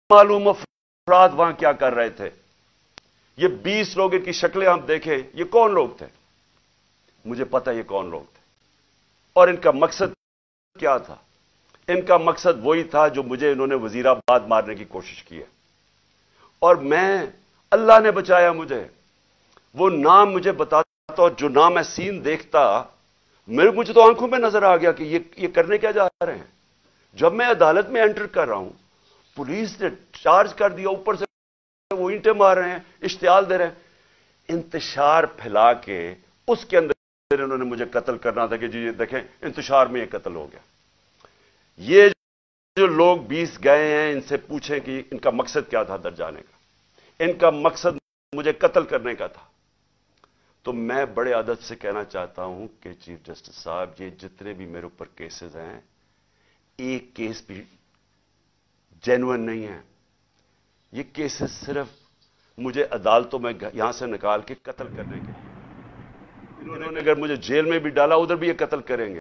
मालूम अफराद वहां क्या कर रहे थे। ये 20 लोगों की शक्लें हम देखें, ये कौन लोग थे? मुझे पता ये कौन लोग थे और इनका मकसद क्या था। इनका मकसद वही था जो मुझे इन्होंने वजीराबाद मारने की कोशिश की है, और मैं, अल्लाह ने बचाया मुझे। वो नाम मुझे बताता और जो नाम मैं सीन देखता, मुझे तो आंखों में नजर आ गया कि ये करने क्या जा रहे हैं। जब मैं अदालत में एंटर कर रहा हूं, पुलिस ने चार्ज कर दिया, ऊपर से वो ईंटें मार रहे हैं, इश्तियाल दे रहे हैं, इंतशार फैला के उसके अंदर इन्होंने मुझे कत्ल करना था कि जी ये देखें इंतशार में ये कत्ल हो गया। ये जो लोग 20 गए हैं, इनसे पूछें कि इनका मकसद क्या था दर जाने का। इनका मकसद मुझे कत्ल करने का था। तो मैं बड़े अदब से कहना चाहता हूं कि चीफ जस्टिस साहब, ये जितने भी मेरे ऊपर केसेस हैं, एक केस भी जेन्युइन नहीं है। ये केसेस सिर्फ मुझे अदालतों में यहां से निकाल के कत्ल करने के लिए। इन्होंने अगर मुझे जेल में भी डाला, उधर भी ये कत्ल करेंगे।